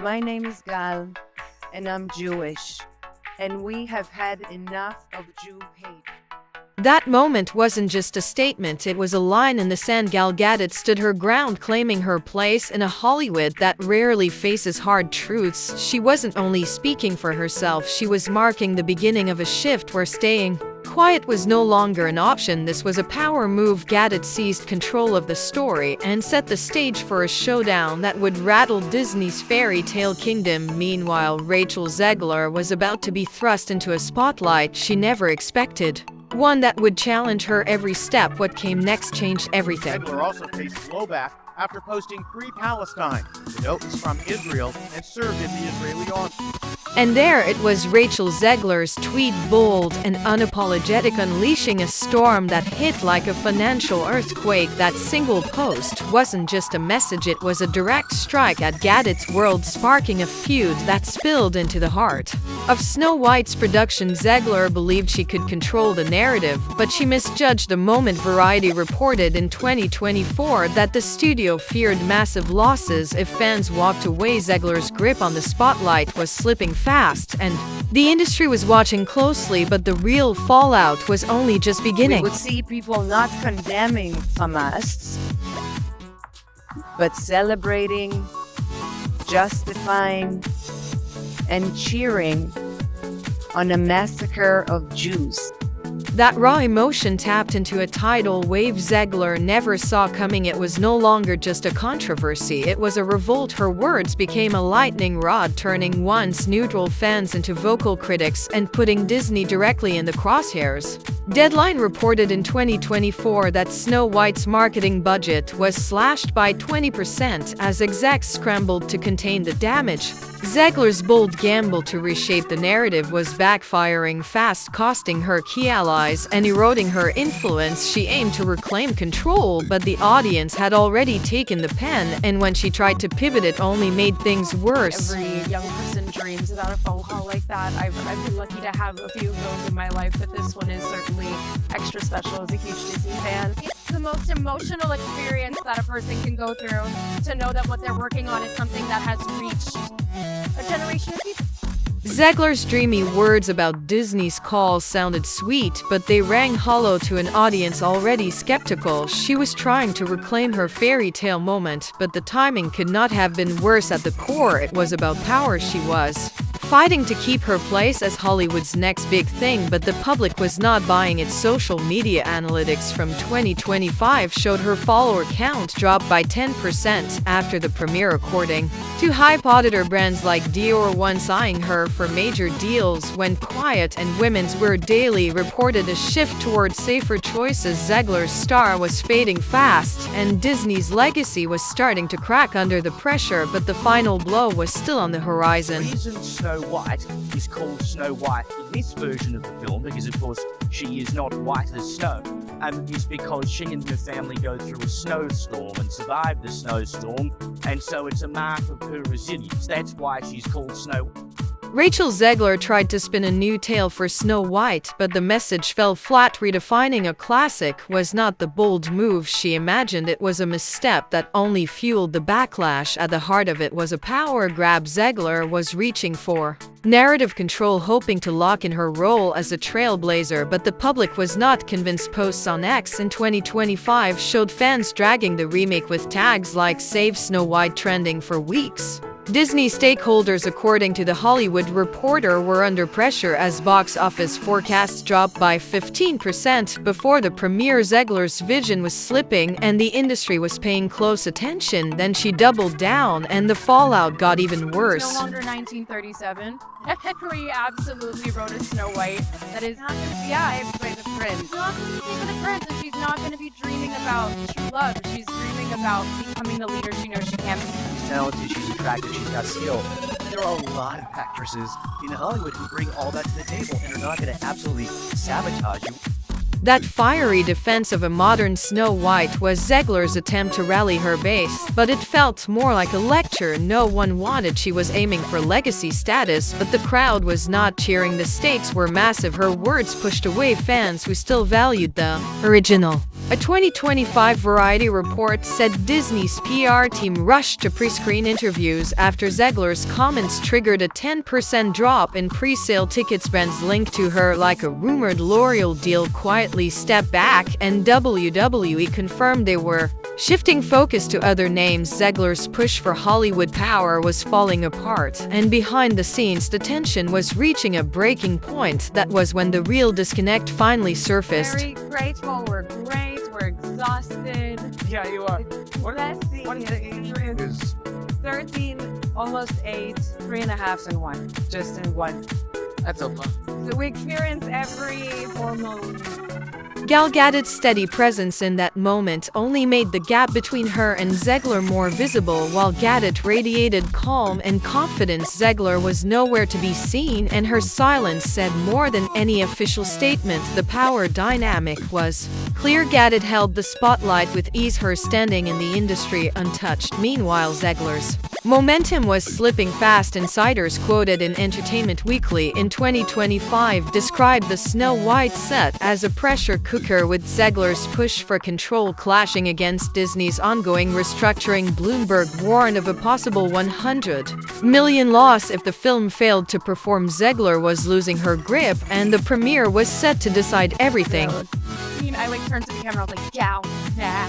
My name is Gal, and I'm Jewish, and we have had enough of Jew hate. That moment wasn't just a statement, it was a line in the sand. Gal Gadot stood her ground, claiming her place in a Hollywood that rarely faces hard truths. She wasn't only speaking for herself, she was marking the beginning of a shift where staying quiet was no longer an option. This was a power move. Gadot seized control of the story and set the stage for a showdown that would rattle Disney's fairy tale kingdom. Meanwhile, Rachel Zegler was about to be thrust into a spotlight she never expected. One that would challenge her every step. What came next changed everything. Zegler also faced blowback after posting pre-Palestine. Gadot is from Israel and served in the Israeli army. And there it was, Rachel Zegler's tweet, bold and unapologetic, unleashing a storm that hit like a financial earthquake. That single post wasn't just a message, it was a direct strike at Gadot's world, sparking a feud that spilled into the heart of Snow White's production. Zegler believed she could control the narrative, but she misjudged the moment. Variety reported in 2024 that the studio feared massive losses if fans walked away. Zegler's grip on the spotlight was slipping fast, and the industry was watching closely, but the real fallout was only just beginning. We would see people not condemning Hamas, but celebrating, justifying, and cheering on a massacre of Jews. That raw emotion tapped into a tidal wave Zegler never saw coming. It was no longer just a controversy, it was a revolt. Her words became a lightning rod, turning once neutral fans into vocal critics and putting Disney directly in the crosshairs. Deadline reported in 2024 that Snow White's marketing budget was slashed by 20% as execs scrambled to contain the damage. Zegler's bold gamble to reshape the narrative was backfiring fast, costing her key allies and eroding her influence. She aimed to reclaim control, but the audience had already taken the pen, and when she tried to pivot, it only made things worse. Every young person dreams about a phone call like that. I've been lucky to have a few of those in my life, but this one is certainly extra special as a huge Disney fan. It's the most emotional experience that a person can go through, to know that what they're working on is something that has reached a generation of people. Zegler's dreamy words about Disney's calls sounded sweet, but they rang hollow to an audience already skeptical. She was trying to reclaim her fairy tale moment, but the timing could not have been worse. At the core, it was about power. She was fighting to keep her place as Hollywood's next big thing, but the public was not buying it. Social media analytics from 2025 showed her follower count dropped by 10% after the premiere, according to hype auditor. Brands like Dior, once eyeing her for major deals, went quiet, and Women's Wear Daily reported a shift towards safer choices. Zegler's star was fading fast, and Disney's legacy was starting to crack under the pressure, but the final blow was still on the horizon. The reason Snow White is called Snow White in this version of the film, because of course she is not white as snow, is because she and her family go through a snowstorm and survive the snowstorm, and so it's a mark of her resilience. That's why she's called Snow. Rachel Zegler tried to spin a new tale for Snow White, but the message fell flat. Redefining a classic was not the bold move she imagined. It was a misstep that only fueled the backlash. At the heart of it was a power grab. Zegler was reaching for narrative control, hoping to lock in her role as a trailblazer, but the public was not convinced. Posts on X in 2025 showed fans dragging the remake with tags like "Save Snow White" trending for weeks. Disney stakeholders, according to The Hollywood Reporter, were under pressure as box office forecasts dropped by 15% before the premiere. Zegler's vision was slipping, and the industry was paying close attention. Then she doubled down, and the fallout got even worse. No longer 1937. We absolutely wrote a Snow White that is not going to be, I have to play the prince. She's not going to be the prince, and she's not going to be dreaming about true love. She's dreaming about becoming the leader she knows she can be. She's talented, she's attractive, she's got skill. There are a lot of actresses in Hollywood who bring all that to the table and are not going to absolutely sabotage you. That fiery defense of a modern Snow White was Zegler's attempt to rally her base, but it felt more like a lecture. No one wanted. She was aiming for legacy status, but the crowd was not cheering. The stakes were massive. Her words pushed away fans who still valued the original. A 2025 Variety report said Disney's PR team rushed to pre-screen interviews after Zegler's comments triggered a 10% drop in pre-sale tickets. Brands linked to her, like a rumored L'Oreal deal, quietly stepped back, and WWE confirmed they were shifting focus to other names. Zegler's push for Hollywood power was falling apart, and behind the scenes the tension was reaching a breaking point. That was when the real disconnect finally surfaced. Very grateful, we're great, we're exhausted. Yeah, you are. Messy. What is 13, almost 8, 3.5 in one. Just in one. that's a lot. So we experience every hormone. Gal Gadot's steady presence in that moment only made the gap between her and Zegler more visible. While Gadot radiated calm and confidence, Zegler was nowhere to be seen, and her silence said more than any official statement. The power dynamic was clear. Gadot held the spotlight with ease, her standing in the industry untouched. Meanwhile, Zegler's momentum was slipping fast. Insiders quoted in Entertainment Weekly in 2025 described the Snow White set as a pressure cooker, with Zegler's push for control clashing against Disney's ongoing restructuring. Bloomberg warned of a possible $100 million loss if the film failed to perform. Zegler was losing her grip, and the premiere was set to decide everything. I like turned to the camera, I was like, gal, nah.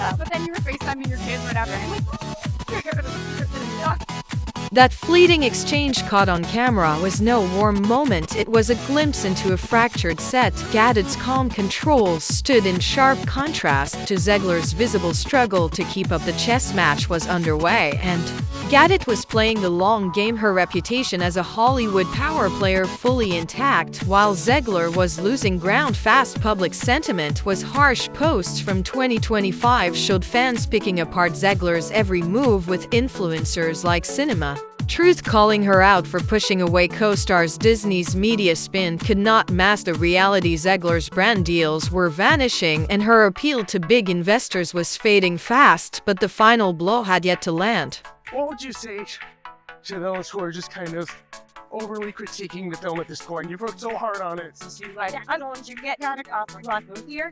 Yeah. But then you were FaceTiming your kids right after. I'm like, That fleeting exchange caught on camera was no warm moment. It was a glimpse into a fractured set. Gadot's calm control stood in sharp contrast to Zegler's visible struggle to keep up. The chess match was underway, and Gadot was playing the long game, her reputation as a Hollywood power player fully intact, while Zegler was losing ground fast. Public sentiment was harsh. Posts from 2025 showed fans picking apart Zegler's every move, with influencers like Cinema Truth calling her out for pushing away co-stars. Disney's media spin could not mask the reality. Zegler's brand deals were vanishing, and her appeal to big investors was fading fast, but the final blow had yet to land. What would you say to those who are just kind of overly critiquing the film at this point? You've worked so hard on it. I don't want you to get out of here.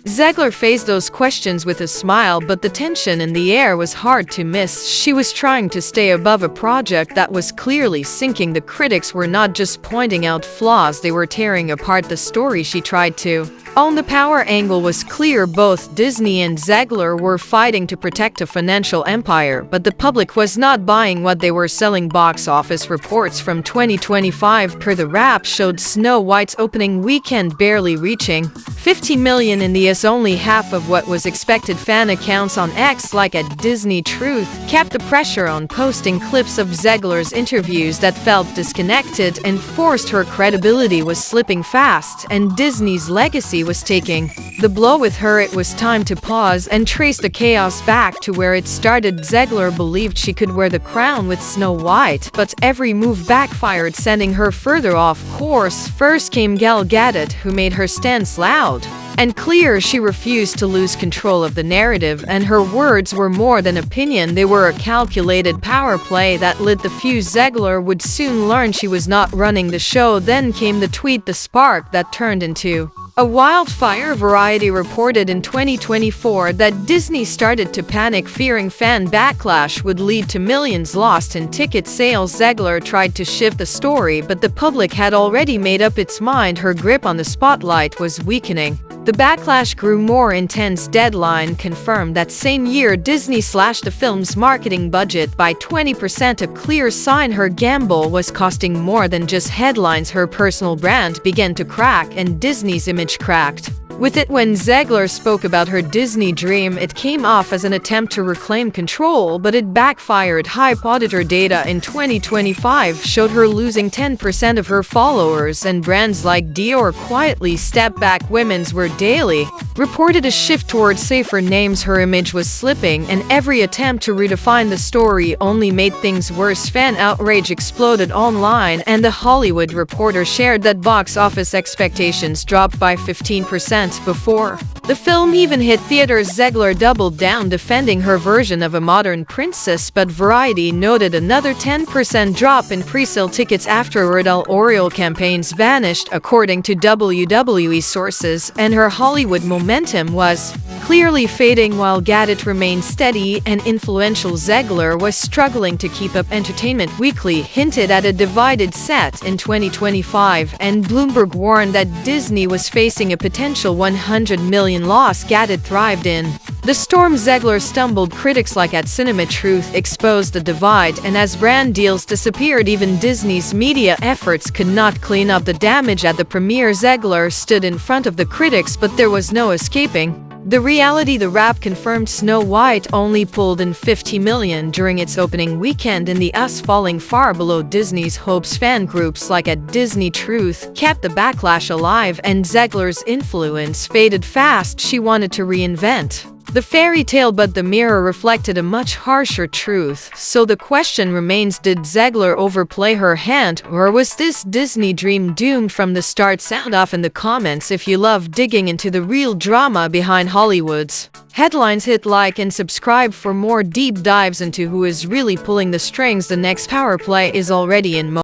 Zegler faced those questions with a smile, but the tension in the air was hard to miss. She was trying to stay above a project that was clearly sinking. The critics were not just pointing out flaws, they were tearing apart the story she tried to own. The power angle was clear. Both Disney and Zegler were fighting to protect a financial empire, but the public was not buying what they were selling. Box office reports from 2025 per The Wrap showed Snow White's opening weekend barely reaching $50 million in the US, only half of what was expected. Fan accounts on X, like at Disney Truth, kept the pressure on, posting clips of Zegler's interviews that felt disconnected and forced. Her credibility was slipping fast, and Disney's legacy was taking the blow with her. It was time to pause and trace the chaos back to where it started. Zegler believed she could wear the crown with Snow White, but every move backfired, sending her further off course. First came Gal Gadot, who made her stance loud and clear. She refused to lose control of the narrative, and her words were more than opinion. They were a calculated power play that lit the fuse. Zegler would soon learn she was not running the show. Then came the tweet, the spark that turned into a wildfire. Variety reported in 2024 that Disney started to panic, fearing fan backlash would lead to millions lost in ticket sales. Zegler tried to shift the story, but the public had already made up its mind. Her grip on the spotlight was weakening. The backlash grew more intense. Deadline confirmed that same year Disney slashed the film's marketing budget by 20%, a clear sign her gamble was costing more than just headlines. Her personal brand began to crack, and Disney's image cracked with it. When Zegler spoke about her Disney dream, it came off as an attempt to reclaim control, but it backfired. Hype auditor data in 2025 showed her losing 10% of her followers, and brands like Dior quietly stepped back. Women's Wear Daily reported a shift towards safer names. Her image was slipping, and every attempt to redefine the story only made things worse. Fan outrage exploded online, and The Hollywood Reporter shared that box office expectations dropped by 15% before The film even hit theaters. Zegler doubled down defending her version of a modern princess, but Variety noted another 10% drop in pre-sale tickets after editorial campaigns vanished, according to WWE sources, and her Hollywood momentum was clearly fading while Gadot remained steady and influential. Zegler was struggling to keep up. Entertainment Weekly hinted at a divided set in 2025, and Bloomberg warned that Disney was facing a potential $100 million loss. Gadot thrived in the storm. Zegler stumbled. Critics like at Cinema Truth exposed the divide, and as brand deals disappeared, even Disney's media efforts could not clean up the damage at the premiere. Zegler stood in front of the critics, but there was no escaping the reality. The Wrap confirmed Snow White only pulled in $50 million during its opening weekend in the US, falling far below Disney's hopes. Fan groups like at Disney Truth kept the backlash alive, and Zegler's influence faded fast. She wanted to reinvent the fairy tale, but the mirror reflected a much harsher truth. So the question remains, did Zegler overplay her hand, or was this Disney dream doomed from the start? Sound off in the comments if you love digging into the real drama behind Hollywood's headlines. Hit like and subscribe for more deep dives into who is really pulling the strings. The next Power Play is already in motion.